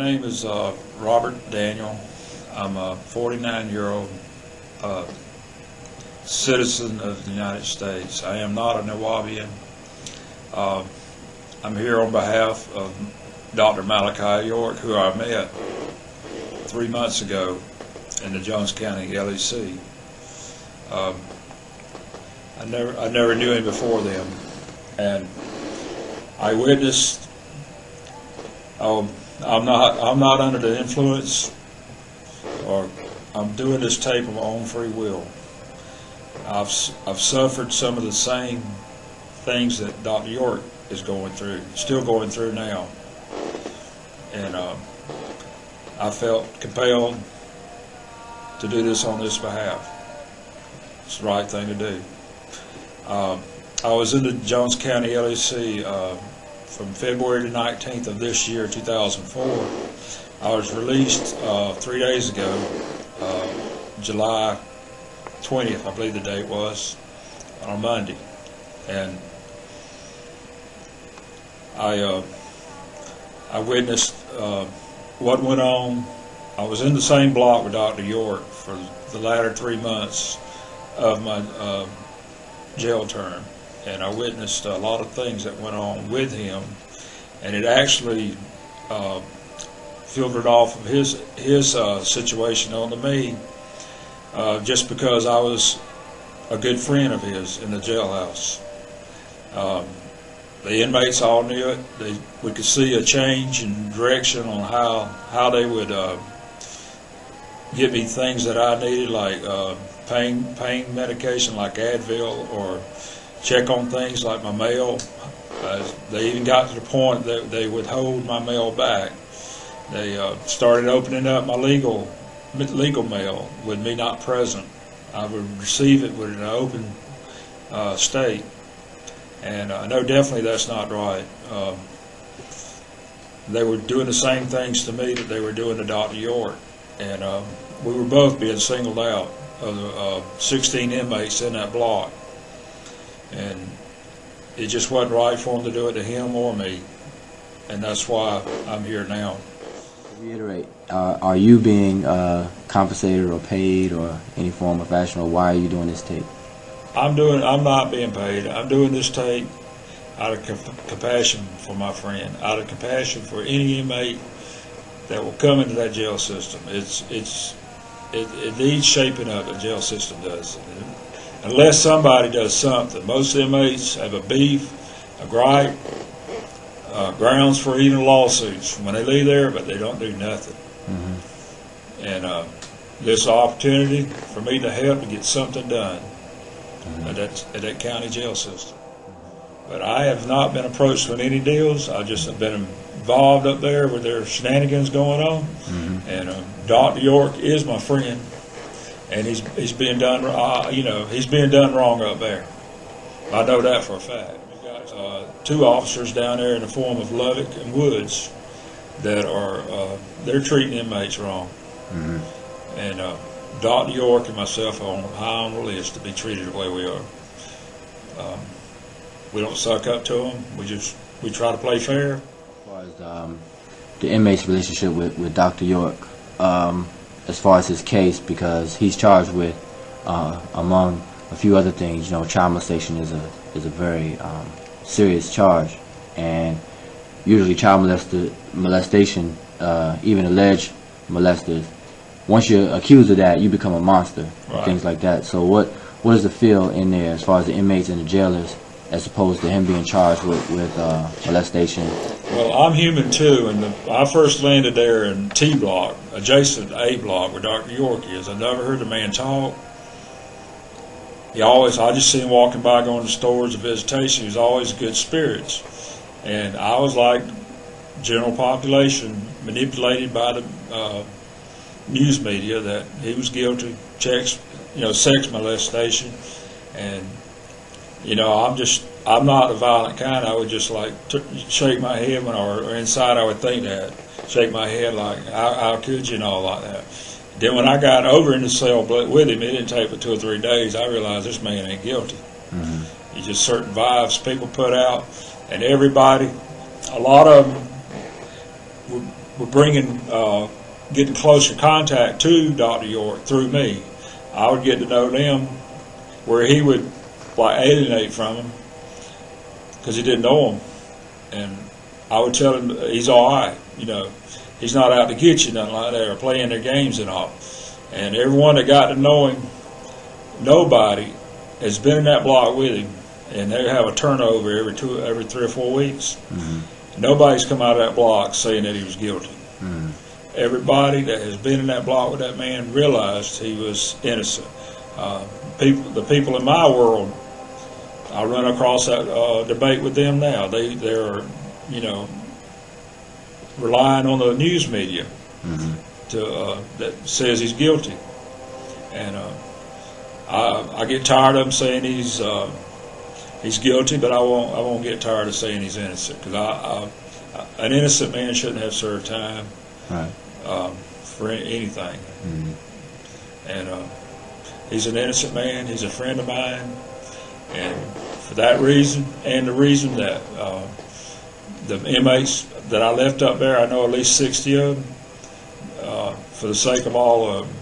name is Robert Daniel. I'm a 49-year-old citizen of the United States. I am not a Nuwaubian. I'm here on behalf of Dr. Malachi York, who I met 3 months ago in the Jones County LEC. I never knew him before then, and I witnessed. I'm not under the influence, or I'm doing this tape of my own free will. I've suffered some of the same things that Dr. York is going through, still going through now, and I felt compelled to do this on his behalf. It's the right thing to do. I was in the Jones County LEC from February the 19th of this year, 2004. I was released 3 days ago, July 20th, I believe the date was, on a Monday. And I witnessed what went on. I was in the same block with Dr. York for the latter 3 months of my jail term, and I witnessed a lot of things that went on with him, and it actually filtered off of his situation onto me, just because I was a good friend of his in the jailhouse. The inmates all knew it. We could see a change in direction on how they would give me things that I needed, like pain medication like Advil, or check on things like my mail. They even got to the point that they would hold my mail back. They started opening up my legal mail with me not present. I would receive it with an open state, and I know definitely that's not right. They were doing the same things to me that they were doing to Dr. York, and we were both being singled out of the 16 inmates in that block, and it just wasn't right for them to do it to him or me, and that's why I'm here now. To reiterate, are you being compensated or paid or any form of fashion, or why are you doing this tape? I'm not being paid. I'm doing this tape out of compassion for my friend, out of compassion for any inmate that will come into that jail system. It needs shaping up. The jail system does. Unless somebody does something. Most inmates have a beef, a gripe, grounds for even lawsuits when they leave there, but they don't do nothing. Mm-hmm. And this opportunity for me to help to get something done at that county jail system. But I have not been approached with any deals. I just have been involved up there with their shenanigans going on. Mm-hmm. And Dr. York is my friend, and he's being done. He's being done wrong up there. I know that for a fact. We've got 2 officers down there in the form of Lovick and Woods that are they're treating inmates wrong. Mm-hmm. And Dr. York and myself are high on the list to be treated the way we are. We don't suck up to them. We try to play fair. As far as the inmate's relationship with Dr. York, as far as his case, because he's charged with, among a few other things, child molestation is a very serious charge, and usually child molestation, even alleged molesters, once you're accused of that, you become a monster, right, things like that. So what does it feel in there as far as the inmates and the jailers, as opposed to him being charged with molestation? Well, I'm human too, and I first landed there in T block, adjacent to A block, where Dr. York is. I never heard the man talk. I just see him walking by, going to stores of visitation. He was always good spirits, and I was like general population, manipulated by the news media that he was guilty, sex molestation, and I'm not a violent kind. I would just like shake my head or inside I would think that, shake my head like, how could you, like that. Then when I got over in the cell with him, it didn't take but 2 or 3 days, I realized this man ain't guilty. Mm-hmm. It's just certain vibes people put out, and everybody, a lot of them were getting closer contact to Dr. York through me. I would get to know them where he would like alienate from him because he didn't know him, and I would tell him he's all right, he's not out to get you, nothing like that, or playing their games and all. And everyone that got to know him, nobody has been in that block with him, and they have a turnover every 3 or 4 weeks. Mm-hmm. Nobody's come out of that block saying that he was guilty. Mm-hmm. Everybody that has been in that block with that man realized he was innocent. The people in my world, I run across that debate with them now. They're relying on the news media that says he's guilty, and I get tired of them saying he's guilty, but I won't get tired of saying he's innocent, because an innocent man shouldn't have served time. Right. For anything. Mm-hmm. And he's an innocent man. He's a friend of mine, and for that reason, and the reason that the inmates that I left up there, I know at least 60 of them, for the sake of all of them,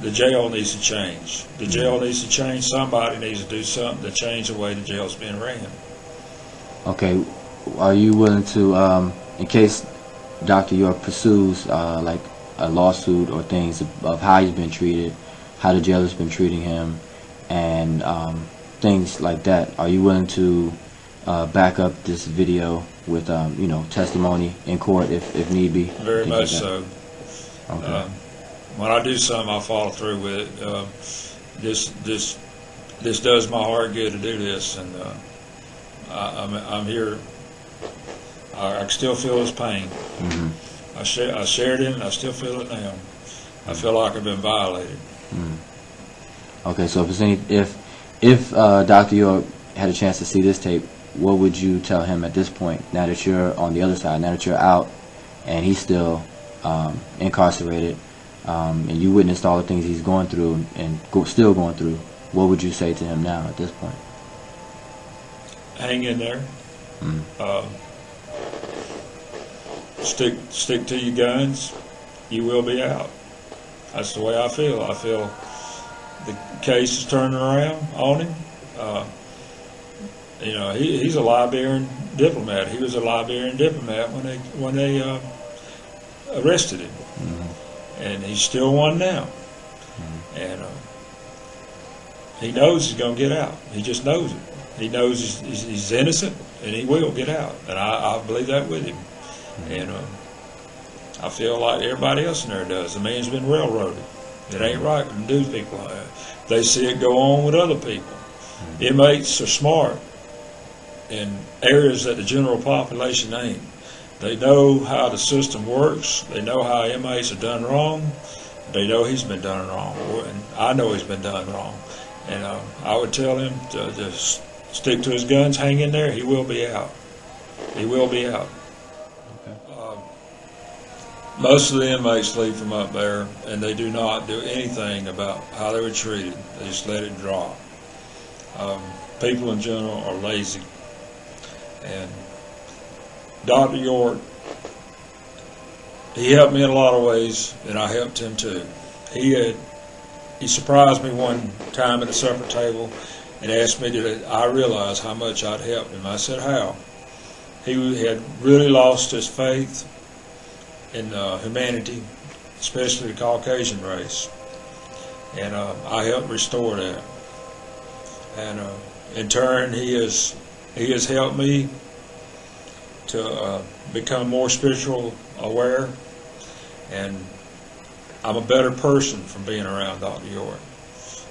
the jail needs to change. The jail needs to change. Somebody needs to do something to change the way the jail's being ran. Okay, are you willing to, in case Dr. York pursues like a lawsuit or things of how he's been treated, how the jail has been treating him, and things like that, are you willing to back up this video with testimony in court if need be? Very much so. Okay. When I do something, I follow through with it. This does my heart good to do this, and I'm here. I still feel his pain. Mm-hmm. I shared it, and I still feel it now. I feel like I've been violated. Mm-hmm. Okay, so if Dr. York had a chance to see this tape, what would you tell him at this point? Now that you're on the other side, now that you're out, and he's still incarcerated, and you witnessed all the things he's going through and still going through, what would you say to him now at this point? Hang in there. Mm-hmm. Stick to your guns. You will be out. That's the way I feel. I feel the case is turning around on him. He's a Liberian diplomat. He was a Liberian diplomat when they arrested him, and he's still one now. And he knows he's going to get out. He just knows it. He knows he's innocent, and he will get out. And I believe that with him. And I feel like everybody else in there does. The man's been railroaded. It ain't right to do people like that. They see it go on with other people. Inmates are smart in areas that the general population ain't. They know how the system works. They know how inmates are done wrong. They know he's been done wrong. And I know he's been done wrong. And I would tell him to just stick to his guns, hang in there. He will be out. He will be out. Most of the inmates leave from up there, and they do not do anything about how they were treated. They just let it drop. People in general are lazy. And Dr. York, he helped me in a lot of ways, and I helped him too. He surprised me one time at the supper table and asked me did I realize how much I'd helped him. I said, how? He had really lost his faith in humanity, especially the Caucasian race, and I helped restore that. And in turn, he has helped me to become more spiritual aware, and I'm a better person from being around Dr. York.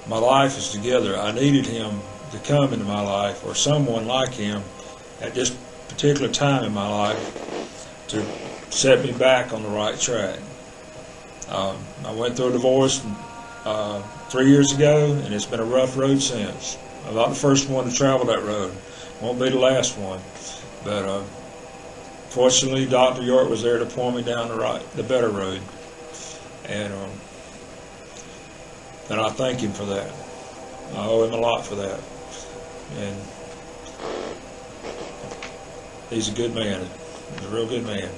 My life is together. I needed him to come into my life, or someone like him at this particular time in my life, to set me back on the right track. I went through a divorce 3 years ago, and it's been a rough road since. I'm not the first one to travel that road. Won't be the last one. But fortunately, Dr. York was there to point me down the better road. And I thank him for that. I owe him a lot for that. And he's a good man. He's a real good man.